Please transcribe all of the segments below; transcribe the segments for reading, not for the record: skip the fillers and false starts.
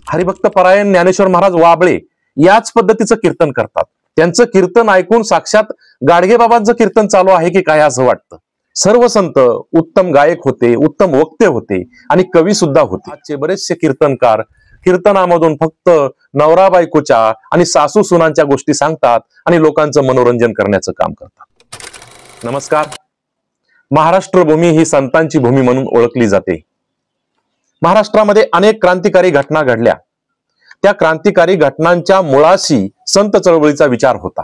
हरिभक्त परायण ज्ञानेश्वर महाराज वाबळे याच पद्धतीचं कीर्तन करतात। त्यांचं कीर्तन ऐकून साक्षात गाडगेबाबांचं कीर्तन चालू आहे की काय असं वाटतं। सर्व संत उत्तम गायक होते, उत्तम वक्ते होते आणि कवी सुद्धा होते। आजचे बरेचसे कीर्तनकार कीर्तनामधून फक्त नवरा बायकोच्या आणि सासू सुनांच्या गोष्टी सांगतात आणि लोकांचं मनोरंजन करण्याचं काम करतात। नमस्कार। महाराष्ट्र भूमी ही संतांची भूमी म्हणून ओळखली जाते। महाराष्ट्रामध्ये अनेक क्रांतिकारी घटना घडल्या। त्या क्रांतिकारी घटनांच्या मुळाशी संत चळवळीचा विचार होता।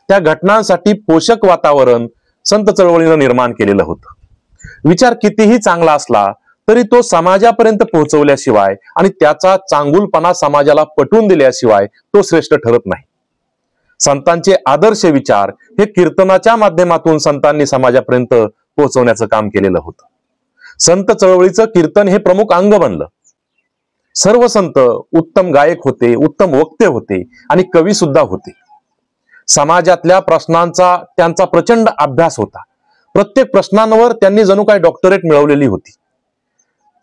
त्या घटनांसाठी पोषक वातावरण संत चळवळीनं निर्माण केलेलं होतं। विचार कितीही चांगला असला तरी तो समाजापर्यंत पोहोचवल्याशिवाय आणि त्याचा चांगुलपणा समाजाला पटवून दिल्याशिवाय तो श्रेष्ठ ठरत नाही। संतांचे आदर्श विचार हे कीर्तनाच्या माध्यमातून संतांनी समाजापर्यंत पोहोचवण्याचं काम केलेलं होतं। संत चळवळीचं कीर्तन हे प्रमुख अंग बनलं। सर्व संत उत्तम गायक होते, उत्तम वक्ते होते आणि कवी सुद्धा होते। समाजातल्या प्रश्नांचा त्यांचा प्रचंड अभ्यास होता। प्रत्येक प्रश्नांवर त्यांनी जणू काय डॉक्टरेट मिळवलेली होती।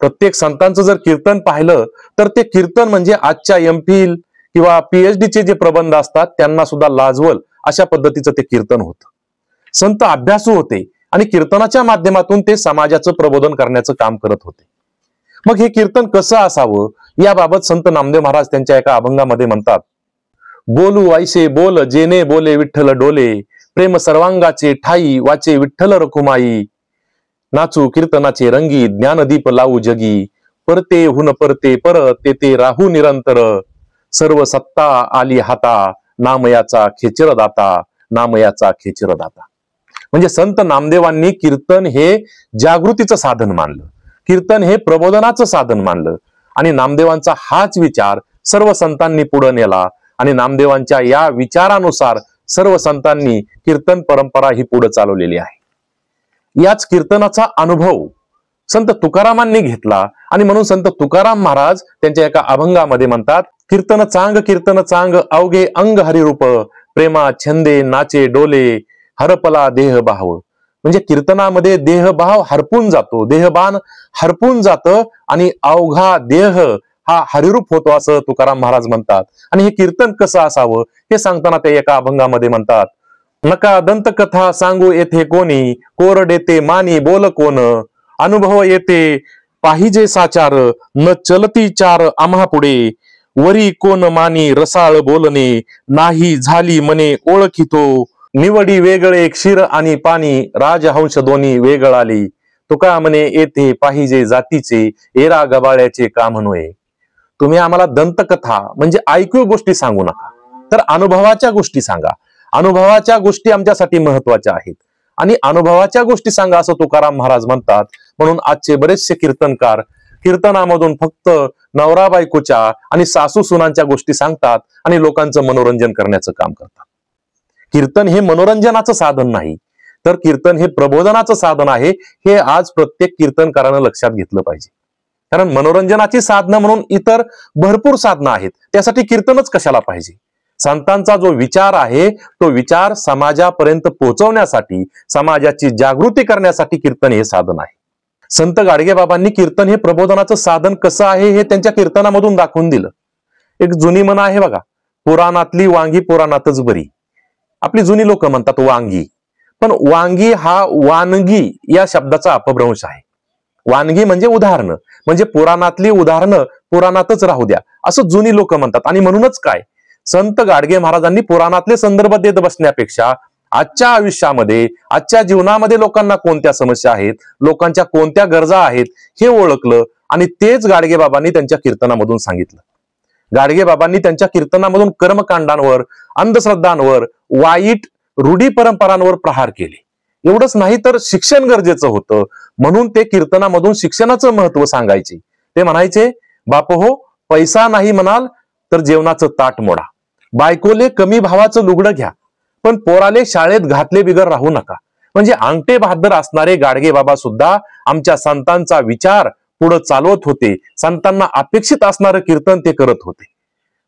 प्रत्येक संतांचं जर कीर्तन पाहिलं तर ते कीर्तन म्हणजे आजच्या एमफिल किंवा पीएचडीचे जे प्रबंध असतात त्यांना सुद्धा लाजवल अशा पद्धतीचं ते कीर्तन होतं। संत अभ्यासू होते आणि कीर्तनाच्या माध्यमातून ते समाजाचं प्रबोधन करण्याचं काम करत होते। मग हे कीर्तन कसं असावं याबाबत संत नामदेव महाराज त्यांच्या एका अभंगामध्ये म्हणतात, बोलू ऐसे बोल जेने बोले विठ्ठल डोले, प्रेम सर्वांगाचे ठाई वाचे विठ्ठल रखुमाई, नाचू कीर्तनाचे रंगी ज्ञानदीप लावू जगी, परते हुन परते पर ते राहू निरंतर, सर्व सत्ता आली हाता नामयाचा खेचर दाता, नामयाचा खेचर दाता। म्हणजे संत नामदेवांनी कीर्तन हे जागृतीचं साधन मानलं, कीर्तन हे प्रबोधनाचं साधन मानलं आणि नामदेवांचा हाच विचार सर्व संतांनी पुढे नेला आणि नामदेवांच्या या विचारानुसार सर्व संतांनी कीर्तन परंपरा ही पुढे चालवलेली आहे। याच कीर्तनाचा अनुभव संत तुकारामांनी घेतला आणि म्हणून संत तुकाराम महाराज त्यांच्या एका अभंगामध्ये म्हणतात, कीर्तन चांग अवघे अंग हरिरूप, प्रेमा छंदे नाचे डोले हरपला देह भाव। म्हणजे कीर्तनामध्ये देहभाव हरपून जातो, देहबान हरपून जातं आणि अवघा देह हा हरिरूप होतो असं तुकाराम महाराज म्हणतात। आणि हे कीर्तन कसं असावं हे सांगताना ते एका अभंगामध्ये म्हणतात, नका दंतकथा सांगू येथे कोणी, कोरडे ते मानी बोल कोण, अनुभव येते पाहिजे साचार, न चलती चार आम्हा पुढे, वरी कोण मानी रसाळ बोलणे, नाही झाली मने ओळखितो, निवडी वेगळे क्षीर आणि पाणी, राजहंश दोन्ही वेगळाली, तुका म्हणे येथे पाहिजे जातीचे, एरा गबाळ्याचे काम नव्हे। तुम्ही आम्हाला दंतकथा म्हणजे ऐकू गोष्टी सांगू नका, तर अनुभवाच्या गोष्टी सांगा। अनुभवाच्या गोष्टी आमच्यासाठी महत्वाच्या आहेत आणि अनुभवाच्या गोष्टी सांगा असं तुकाराम महाराज म्हणतात। म्हणून आजचे बरेचसे कीर्तनकार कीर्तनामधून फक्त नवरा बायकोच्या आणि सासू सुनांच्या गोष्टी सांगतात आणि लोकांचं मनोरंजन करण्याचं काम करतात। कीर्तन हे मनोरंजनाचं साधन नाही, तर कीर्तन हे प्रबोधनाचं साधन आहे, हे आज प्रत्येक कीर्तनकारानं लक्षात घेतलं पाहिजे। कारण मनोरंजनाची साधनं म्हणून इतर भरपूर साधनं आहेत, त्यासाठी कीर्तनच कशाला पाहिजे। संतांचा जो विचार आहे तो विचार समाजापर्यंत पोहोचवण्यासाठी, समाजाची जागृती करण्यासाठी कीर्तन हे साधन आहे। संत गाडगेबाबांनी कीर्तन हे प्रबोधनाचं साधन कसं आहे हे त्यांच्या कीर्तनामधून दाखवून दिलं। एक जुनी म्हण आहे बघा, पुराणातली वांगी पुराणातच बरी। आपली जुनी लोक म्हणतात वांगी, पण वांगी हा वानगी या शब्दाचा अपभ्रंश आहे। वानगी म्हणजे उदाहरणं, म्हणजे पुराणातली उदाहरणं पुराणातच राहू द्या असं जुनी लोक म्हणतात। आणि म्हणूनच काय, संत गाडगे महाराजांनी पुराणातले संदर्भ देत बसण्यापेक्षा आजच्या आयुष्यामध्ये, आजच्या जीवनामध्ये लोकांना कोणत्या समस्या आहेत, लोकांच्या कोणत्या गरजा आहेत हे ओळखलं आणि तेच गाडगेबाबांनी त्यांच्या कीर्तनामधून सांगितलं। गाडगेबाबांनी त्यांच्या कीर्तनामधून कर्मकांडांवर, अंधश्रद्धांवर, वाईट रूढी परंपरांवर प्रहार केले। एवढंच नाही तर शिक्षण गरजेचं होतं, म्हणून ते कीर्तनामधून शिक्षणाचं महत्व सांगायचे। ते म्हणायचे, बापहो पैसा नाही म्हणाल तर जेवणाचं ताट मोडा, बायकोले कमी भावाचं लुगडं घ्या, पण पोराले शाळेत घातले बिगर राहू नका। म्हणजे अंगठे बहादर असणारे गाडगे बाबा सुद्धा आमच्या संतांचा विचार पुढे चालवत होते। संतांना अपेक्षित असणारं कीर्तन ते करत होते,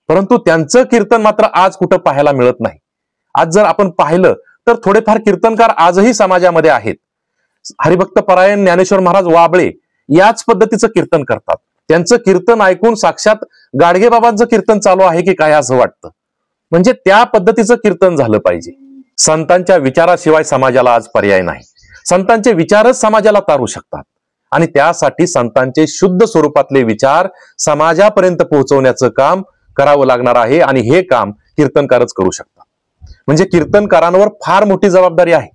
परंतु त्यांचं कीर्तन मात्र आज कुठं पाहायला मिळत नाही। आज जर आपण पाहिलं तर थोडेफार कीर्तनकार आजही समाजामध्ये आहेत। हरिभक्त परायण ज्ञानेश्वर महाराज वाबळे याच पद्धतीचं कीर्तन करतात। त्यांचं कीर्तन ऐकून साक्षात गाडगेबाबांचं कीर्तन चालू आहे की काय असं वाटतं. म्हणजे त्या पद्धतीचं कीर्तन झालं पाहिजे. संतांच्या विचाराशिवाय समाजाला आज पर्याय नाही. संतांचे विचारच समाजाला तारू शकतात आणि त्यासाठी संतांचे शुद्ध स्वरूपातले विचार समाजापर्यंत पोहोचवण्याचं काम करावं लागणार आहे आणि हे काम कीर्तनकारच करू शकतात. म्हणजे कीर्तनकारांवर फार मोठी जबाबदारी आहे.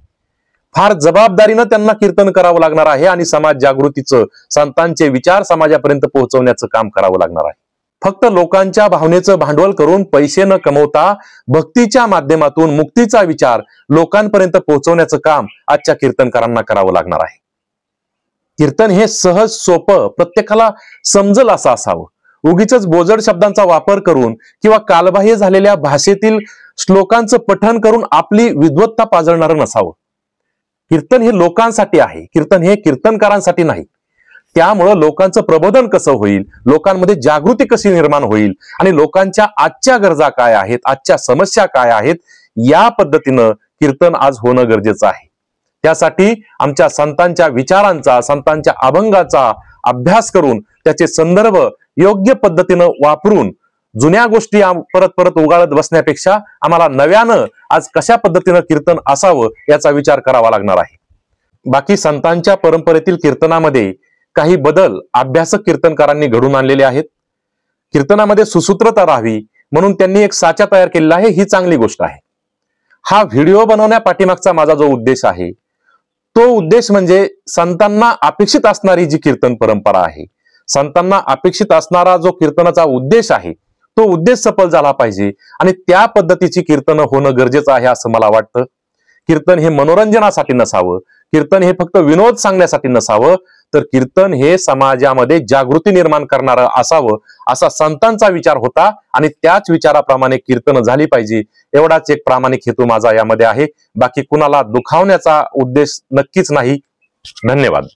फार जबाबदारीनं त्यांना कीर्तन करावं लागणार आहे आणि समाज जागृतीचं, संतांचे विचार समाजापर्यंत पोहोचवण्याचं काम करावं लागणार आहे. फक्त लोकांच्या भावनेचं भांडवल करून पैसे न कमवता भक्तीच्या माध्यमातून मुक्तीचा विचार लोकांपर्यंत पोहोचवण्याचं काम आजच्या कीर्तनकारांना करावं लागणार आहे. कीर्तन हे सहज सोपं, प्रत्येकाला समजल असं असावं. उगीच बोजड शब्दांचा वापर करून किंवा कालबाह्य झालेल्या भाषेतील श्लोकांचं पठण करून आपली विद्वत्ता पाजळणारं नसावं. कीर्तन हे लोकांसाठी आहे. कीर्तन हे कीर्तनकारांसाठी नाही. त्यामुळं लोकांचं प्रबोधन कसं होईल, लोकांमध्ये जागृती कशी निर्माण होईल आणि लोकांच्या आजच्या गरजा काय आहेत, आजच्या समस्या काय आहेत, या पद्धतीनं कीर्तन आज होणं गरजेचं आहे. त्यासाठी आमच्या संतांच्या विचारांचा, संतांच्या अभंगाचा अभ्यास करून त्याचे संदर्भ योग्य पद्धतीनं वापरून जुन्या गोष्टी परत परत उगाळत बसण्यापेक्षा आम्हाला नव्यानं आज कशा पद्धतीनं कीर्तन असावं याचा विचार करावा लागणार आहे. बाकी संतांच्या परंपरेतील कीर्तनामध्ये काही बदल अभ्यासक कीर्तनकारांनी घडून आणलेले आहेत. कीर्तनामध्ये सुसूत्रता राहावी म्हणून त्यांनी एक साचा तयार केलेला आहे. ही चांगली गोष्ट आहे. हा व्हिडिओ बनवण्या पाठीमागचा माझा जो उद्देश आहे तो उद्देश म्हणजे संतांना अपेक्षित असणारी जी कीर्तन परंपरा आहे, संतांना अपेक्षित असणारा जो कीर्तनाचा उद्देश आहे तो उद्देश सफल झाला पाहिजे आणि त्या पद्धतीची कीर्तन होणं गरजेचं आहे असं मला वाटतं. कीर्तन हे मनोरंजनासाठी नसावं, कीर्तन हे फक्त विनोद सांगण्यासाठी नसावं, तर कीर्तन हे समाजामध्ये जागृती निर्माण करणारं असावं असा संतांचा विचार होता आणि त्याच विचाराप्रमाणे कीर्तन झाली पाहिजे एवढाच एक प्रामाणिक हेतू माझा यामध्ये आहे. बाकी कुणाला दुखावण्याचा उद्देश नक्कीच नाही. धन्यवाद.